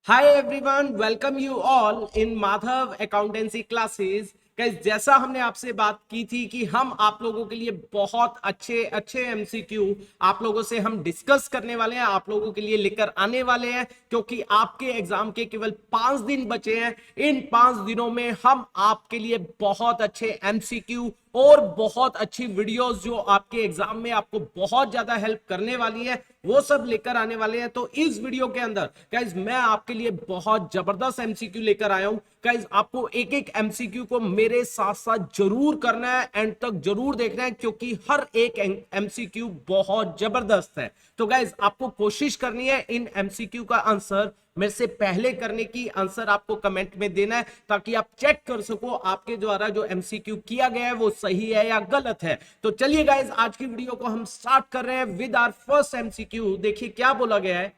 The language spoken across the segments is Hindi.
Hi everyone, welcome you all in Madhav Accountancy Classes. Guys, जैसा हमने आपसे बात की थी कि हम आप लोगों के लिए बहुत अच्छे अच्छे एमसीक्यू आप लोगों से हम डिस्कस करने वाले हैं, आप लोगों के लिए लेकर आने वाले हैं, क्योंकि आपके एग्जाम के केवल 5 दिन बचे हैं। इन 5 दिनों में हम आपके लिए बहुत अच्छे एमसीक्यू और बहुत अच्छी वीडियोस जो आपके एग्जाम में आपको बहुत ज्यादा हेल्प करने वाली है वो सब लेकर आने वाले हैं। तो इस वीडियो के अंदर गाइज मैं आपके लिए बहुत जबरदस्त एमसीक्यू लेकर आया हूं। गाइज आपको एक एक एमसीक्यू को मेरे साथ साथ जरूर करना है, एंड तक जरूर देखना है, क्योंकि हर एक एमसीक्यू बहुत जबरदस्त है। तो गाइज आपको कोशिश करनी है इन एमसीक्यू का आंसर मेरे से पहले करने की। आंसर आपको कमेंट में देना है ताकि आप चेक कर सको आपके द्वारा जो एमसीक्यू किया गया है वो सही है या गलत है। तो चलिए गाइज आज की वीडियो को हम स्टार्ट कर रहे हैं विद आवर फर्स्ट एमसीक्यू। देखिए क्या बोला गया है,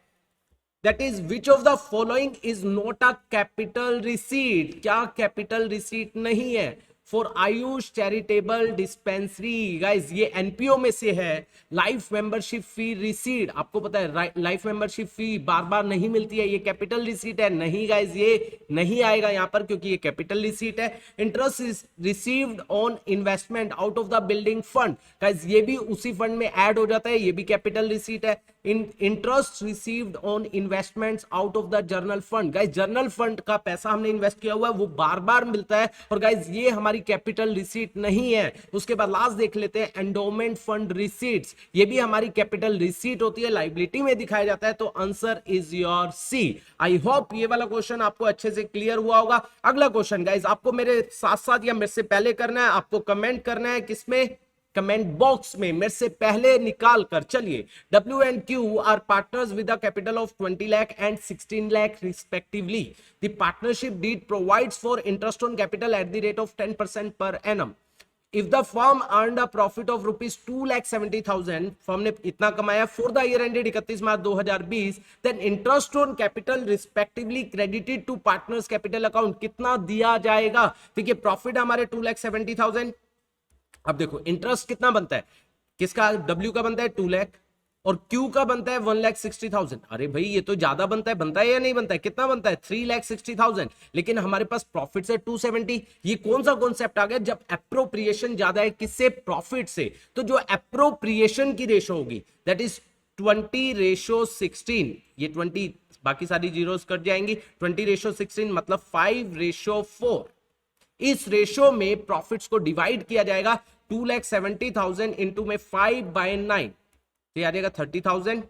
that is which of the following is not a capital receipt. क्या कैपिटल रिसीट नहीं है for Ayush charitable dispensary? Guys ये एनपीओ में से है। लाइफ मेंबरशिप फी रिसीट, आपको पता है लाइफ मेंबरशिप फी बार बार नहीं मिलती है, ये कैपिटल रिसीट है नहीं गाइज, ये नहीं आएगा यहां पर क्योंकि ये कैपिटल रिसीट है। Interest is received on investment out of the building fund, guys ये भी उसी फंड में ऐड हो जाता है, ये भी कैपिटल रिसीट है। Interest received on investments out of the journal fund, guys journal fund का पैसा हमने इन्वेस्ट किया हुआ है वो बार बार मिलता है, और गाइज ये हमारी कैपिटल रिसीट नहीं है। उसके बाद लास्ट देख लेते हैं एंडोमेंट फंड रिसीट्स, ये भी हमारी कैपिटल रिसीट होती है, लाइबिलिटी में दिखाया जाता है। तो answer is your C. I hope ये वाला क्वेश्चन आपको अच्छे से क्लियर हुआ होगा। अगला क्वेश्चन गाइज आपको मेरे साथ साथ या मेरे से पहले करना है, आपको कमेंट करना है, किसमें? कमेंट बॉक्स में मेरे से पहले निकाल कर। चलिए, W and Q are partners with a capital of 20 lakh and 16 lakh respectively. The partnership deed provides for interest on capital at the rate of 10% per annum. If the firm earn a profit of rupees 2,70,000, firm ने इतना कमाया for the year ended 31 March 2020, then interest on capital respectively credited to partners capital account कितना दिया जाएगा? देखिए प्रॉफिट हमारे 2,70,000। अब देखो इंटरेस्ट कितना बनता है, किसका? डब्ल्यू का बनता है 2 लाख और क्यू का बनता है 1,60,000। अरे भाई ये तो ज्यादा बनता है या नहीं बनता है? कितना बनता है? 3,60,000। लेकिन हमारे पास प्रॉफिट से 270। ये कौन सा कॉन्सेप्ट आ गया? जब एप्रोप्रिएशन ज्यादा है, किससे? प्रॉफिट से। तो जो एप्रोप्रिएशन की रेशो होगी दैट इज 20:16। ये 20 बाकी सारी जीरोस कट जाएंगी, 20:16 मतलब 5:4। इस रेशो में प्रॉफिट्स को डिवाइड किया जाएगा 2,70,000 इंटू में 5/9, तो ये आ जाएगा 30,000,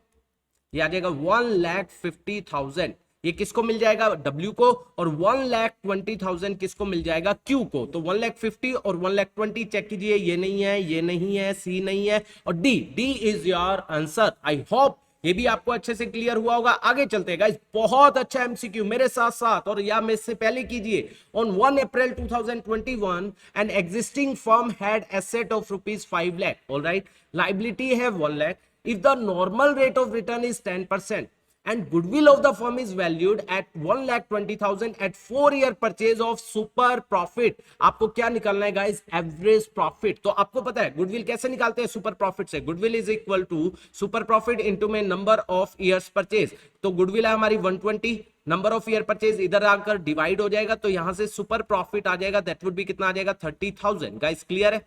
ये आ जाएगा 1,50,000। ये किसको मिल जाएगा? डब्ल्यू को। और 1,20,000 किसको मिल जाएगा? क्यू को। तो 1,50,000 और 1,20,000 चेक कीजिए, ये नहीं है, ये नहीं है, सी नहीं है, और D is your answer. I hope ये भी आपको अच्छे से क्लियर हुआ होगा। आगे चलते हैं गाइस, बहुत अच्छा एमसीक्यू मेरे साथ साथ और या मेरे से पहले कीजिए। On 1 April 2021 an existing firm had asset of rupees 5 lakh, alright, liability है 1 lakh. If the normal rate of return is 10% and goodwill of the firm is valued at 1,20,000 at 4-year purchase of super profit। आपको क्या निकालना है गाइस? Average profit. तो आपको पता है गुडविल कैसे निकालते हैं? सुपर प्रॉफिट से। Goodwill is equal to super profit into में नंबर ऑफ ईयर्स परचेज। तो गुडविल है हमारी 120, नंबर ऑफ ईयर परचेज इधर आकर डिवाइड हो जाएगा, तो यहां से सुपर प्रॉफिट आ जाएगा, दैट वुड बी कितना आ जाएगा? 30,000। गाइस क्लियर है?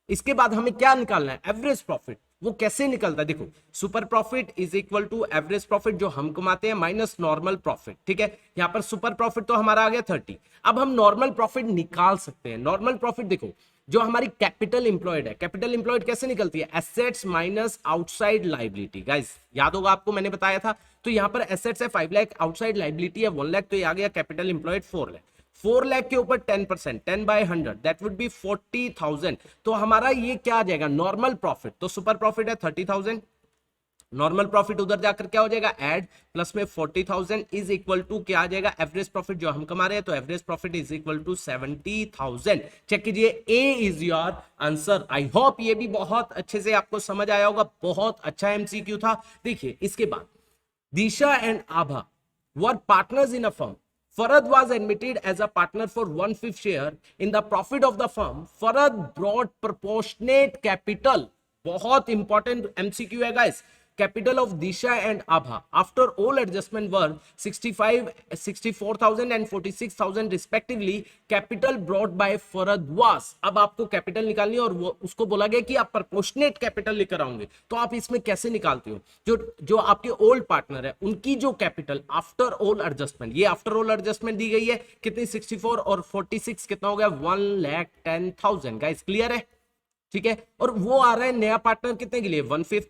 इसके बाद हमें क्या निकालना है? Average profit. वो कैसे निकलता है? देखो, super profit is equal to average profit जो हम कमाते हैं माइनस नॉर्मल प्रॉफिट। ठीक है, यहां पर सुपर प्रॉफिट तो हमारा आ गया 30। अब हम नॉर्मल प्रॉफिट निकाल सकते हैं। नॉर्मल प्रॉफिट देखो, जो हमारी कैपिटल इंप्लॉयड है, कैपिटल इंप्लॉयड कैसे निकलती है? Assets minus outside liability. Guys याद होगा आपको, मैंने बताया था। तो यहां पर एसेट्स है 5 लाख, आउटसाइड लाइबिलिटी है 1 लाख, तो ये आ गया कैपिटल इंप्लॉयड 4 लाख। 4 लाख के ऊपर 10%, 10/100 दैट वुड बी 40,000। तो हमारा ये क्या आ जाएगा? Normal profit. तो सुपर प्रॉफिट है 30,000, नॉर्मल प्रॉफिट उधर जाकर क्या हो जाएगा? ऐड, प्लस में 40,000 इज इक्वल टू क्या आ जाएगा? एवरेज प्रॉफिट जो हम कमा रहे हैं, तो average profit is equal to 70,000। Check कीजिए, A is your answer. I hope ये भी बहुत अच्छे से आपको समझ आया होगा। बहुत अच्छा एमसीक्यू था। देखिए इसके बाद Disha and Abha were partners in a firm. Farad was admitted as a partner for 1/5 share in the profit of the firm. Farad brought proportionate capital. बहुत इंपॉर्टेंट एमसीक्यू है guys. Capital of Disha and Abha after all adjustment were 65 64,000 and 46,000 respectively, capital brought by Farad was. अब आपको कैपिटल निकालनी है और वो उसको बोला गया कि आप प्रपोर्शनेट कैपिटल लेकर आओगे। तो आप इसमें कैसे निकालते हो, जो आपके ओल्ड पार्टनर है उनकी जो कैपिटल आफ्टर ऑल एडजस्टमेंट, ये आफ्टर ऑल एडजस्टमेंट दी गई है कितनी, 64 और 46 कितना हो गया, 1,10,000। गाइस क्लियर है, ठीक है। और वो आ रहा है नया पार्टनर कितने के लिए, 1/5,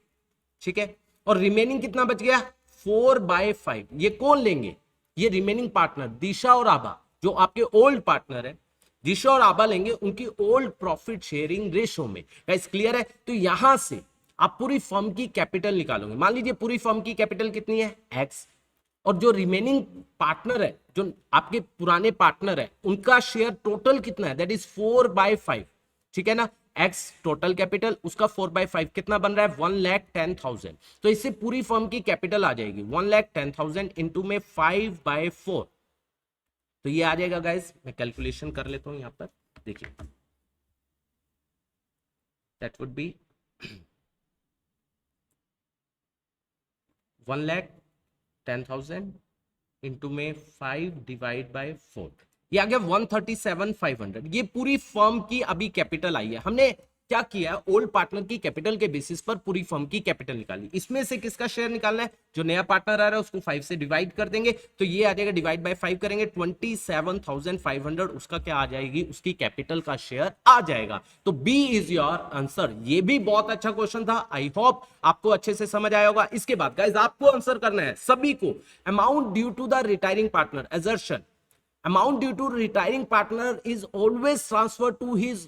ठीक है। और रिमेनिंग कितना बच गया, 4/5। ये कौन लेंगे, ये रिमेनिंग पार्टनर दिशा और आभा, जो आपके ओल्ड पार्टनर है दिशा और आभा लेंगे उनकी ओल्ड प्रॉफिट शेयरिंग रेशो में। गाइस क्लियर है। तो यहां से आप पूरी फर्म की कैपिटल निकालोगे। मान लीजिए पूरी फर्म की कैपिटल कितनी है, x, और जो रिमेनिंग पार्टनर है, जो आपके पुराने पार्टनर है, उनका शेयर टोटल कितना है, दैट इज 4/5, ठीक है ना। x टोटल कैपिटल, उसका 4/5 कितना बन रहा है, 1,10,000। तो इससे पूरी फर्म की कैपिटल आ जाएगी 1,10,000 इंटू में 5/4। तो ये आ जाएगा गाइस, मैं कैलकुलेशन कर लेता हूं यहां पर, देखिए दैट वुड बी 1,10,000 इंटू में 5/4, ये आ गया 137,500। ये पूरी फर्म की अभी कैपिटल आई है। हमने क्या किया, ओल्ड पार्टनर की कैपिटल के बेसिस पर पूरी फर्म की कैपिटल निकाली। इसमें से किसका शेयर निकालना है, जो नया पार्टनर आ रहा है उसको 5 से डिवाइड कर देंगे, तो ये आ जाएगा, डिवाइड बाय 5 करेंगे, 27,500 उसका क्या आ जाएगी, उसकी कैपिटल का शेयर आ जाएगा। तो बी इज योर आंसर। ये भी बहुत अच्छा क्वेश्चन था, आई होप आपको अच्छे से समझ आया होगा। इसके बाद गाइस आपको आंसर करना है सभी को, amount due to the retiring partner assertion, amount due to retiring partner is always transferred to his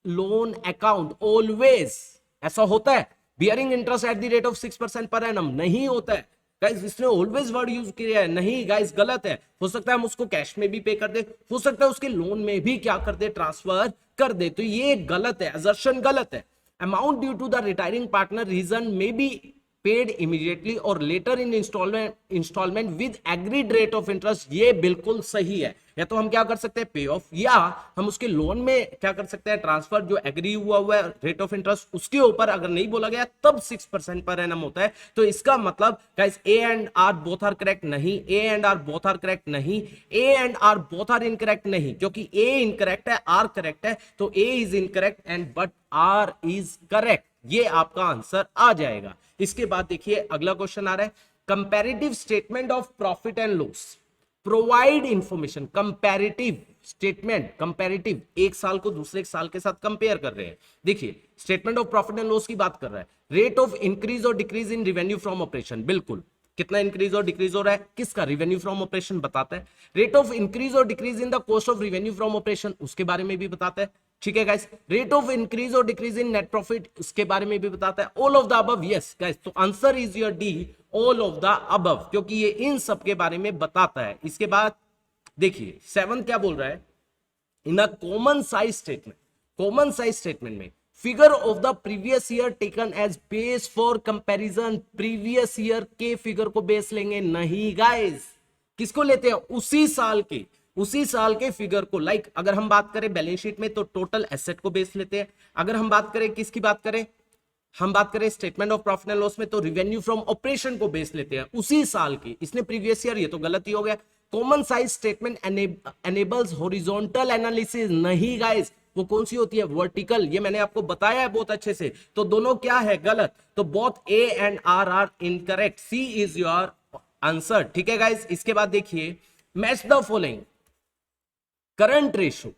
loan account, always। ऐसा होता है, bearing interest at the rate of 6% per annum, नहीं होता है गाइस। इसने always वर्ड यूज किया है, नहीं गाइस गलत है। हो सकता है हम उसको कैश में भी पे कर दे, हो सकता है उसके लोन में भी क्या कर दे, ट्रांसफर कर दे, तो ये गलत है, assertion गलत है। amount due to the retiring partner reason may be paid immediately or later in installment with agreed rate of interest, ये बिल्कुल सही है। या तो हम क्या कर सकते हैं, पे ऑफ, या हम उसके लोन में क्या कर सकते हैं, ट्रांसफर, जो एग्री हुआ है रेट ऑफ इंटरेस्ट उसके ऊपर अगर नहीं बोला गया तब 6% पर एनम होता है। तो इसका मतलब guys A and R both are correct नहीं, A and R both are correct नहीं, A and R both are incorrect नहीं, क्योंकि ए इनकरेक्ट है, आर करेक्ट है, तो A is incorrect and but R is correct. ये आपका आंसर आ जाएगा। इसके बाद देखिए अगला क्वेश्चन आ रहा है, comparative statement of profit and loss provide information. Comparative statement, comparative एक साल को दूसरे साल के साथ कंपेयर कर रहे हैं। देखिए statement of profit and loss की बात कर रहा है, रेट ऑफ इंक्रीज और decrease in revenue from operation, बिल्कुल कितना इंक्रीज और डिक्रीज हो रहा है, किसका, रेवेन्यू फ्रॉम ऑपरेशन बताता है। रेट ऑफ इंक्रीज और decrease in the cost of revenue from operation, उसके बारे में भी बताता है, ठीक है गाइस। रेट ऑफ इंक्रीज और डिक्रीज इन नेट प्रॉफिट, उसके बारे में भी बताता है। All of the above, yes guys, तो answer is your D, all of the above, क्योंकि ये इन सब के बारे में बताता है। इसके बाद देखिए 7 क्या बोल रहा है, in a common size statement, common size statement में figure of the previous year taken as base for comparison, previous year के फिगर को बेस लेंगे नहीं गाइस, किसको लेते हैं, उसी साल के, उसी साल के फिगर को। लाइक अगर हम बात करें बैलेंस शीट में तो टोटल एसेट को बेस लेते हैं, अगर हम बात करें किसकी बात करें, हम बात करें statement of profit and loss में तो रेवेन्यू फ्रॉम ऑपरेशन को बेस लेते हैं उसी साल की। इसने प्रीवियस ईयर, ये तो गलती हो गया। Common size statement enables horizontal analysis नहीं गाइस, वो कौन सी होती है, वर्टिकल, ये मैंने आपको बताया है बहुत अच्छे से। तो दोनों क्या है, गलत, तो both A and R incorrect, C is your answer, ठीक है गाइस। इसके बाद देखिए match the following, current ratio,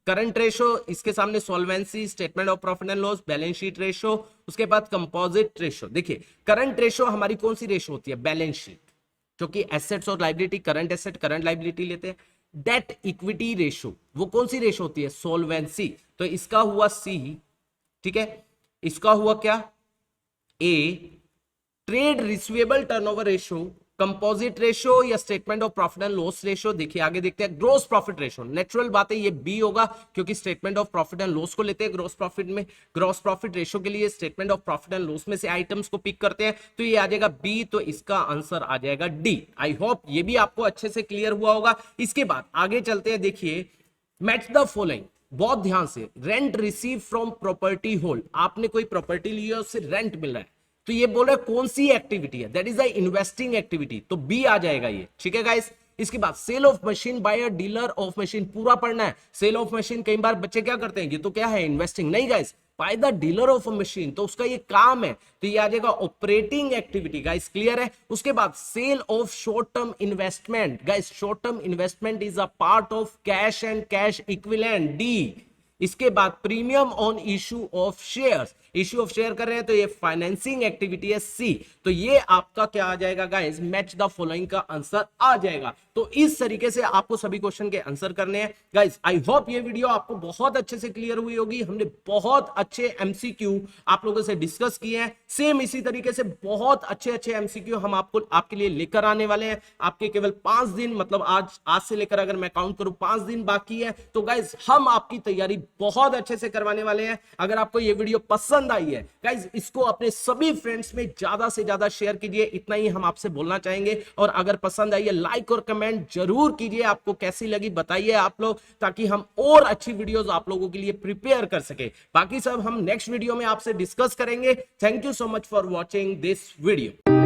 current ratio, इसके सामने solvency, statement of profit and loss, balance sheet ratio, उसके बाद कंपोजिट रेशो। देखिए करंट रेशो हमारी कौन सी रेशो होती है, बैलेंस शीट, क्योंकि एसेट्स और liability, current asset current liability लेते हैं। डेट इक्विटी रेशो, वो कौन सी रेशो होती है, सॉल्वेंसी, तो इसका हुआ सी, ठीक है। इसका हुआ क्या, A. Trade receivable turnover ratio, composite ratio या statement of profit and loss ratio. देखिए आगे देखते हैं, ग्रोस प्रॉफिट रेशो, नेचुरल बात है ये बी होगा क्योंकि statement of profit and loss को लेते हैं ग्रोस प्रॉफिट में। ग्रोस प्रॉफिट रेशो के लिए statement of profit and loss में से आइटम्स को पिक करते हैं, तो ये आ जाएगा बी, तो इसका आंसर आ जाएगा डी। आई होप ये भी आपको अच्छे से क्लियर हुआ होगा। इसके बाद आगे चलते हैं, देखिए मैच द फॉलोइंग, बहुत ध्यान से, rent receive from property hold, आपने कोई प्रॉपर्टी ली है उससे रेंट मिल रहा है, तो ये बोल रहे कौन सी एक्टिविटी है, that is a investing activity, तो बी आ जाएगा ये, ठीक है गाइस। इसके बाद sale of machine by a dealer of machine, पूरा पढ़ना है। सेल ऑफ मशीन कई बार बच्चे क्या करते हैं, ये तो क्या है इन्वेस्टिंग, नहीं guys, by the dealer of a machine, तो उसका ये काम है, तो ये आ जाएगा ऑपरेटिंग एक्टिविटी गाइस, क्लियर है। उसके बाद sale of short term investment, guys short term investment is a part of cash and cash equivalent, D. इसके बाद premium on issue of shares, issue of share कर रहे हैं तो ये फाइनेंसिंग एक्टिविटी है, सी। तो ये आपका क्या आ जाएगा गाइस, मैच द फॉलोइंग का आंसर आ जाएगा। तो इस तरीके से आपको सभी क्वेश्चन के आंसर करने हैं गाइस। आई होप ये वीडियो आपको बहुत अच्छे से क्लियर हुई होगी। हमने बहुत अच्छे एमसीक्यू आप लोगों से डिस्कस किए हैं, सेम इसी तरीके से बहुत अच्छे अच्छे एमसीक्यू हम आपको आपके लिए लेकर आने वाले हैं। आपके केवल 5 दिन, मतलब आज से लेकर अगर मैं काउंट करूं 5 दिन बाकी है, तो गाइस हम आपकी तैयारी बहुत अच्छे से करवाने वाले हैं। अगर आपको ये वीडियो पसंद आई है गाइस, इसको अपने सभी फ्रेंड्स में ज्यादा से ज्यादा शेयर कीजिए, इतना ही हम आपसे बोलना चाहेंगे। और अगर पसंद आई है लाइक और कमेंट जरूर कीजिए, आपको कैसी लगी बताइए आप लोग, ताकि हम और अच्छी वीडियोस आप लोगों के लिए प्रिपेयर कर सके। बाकी सब हम नेक्स्ट वीडियो में आपसे डिस्कस करेंगे। Thank you so much for watching this video.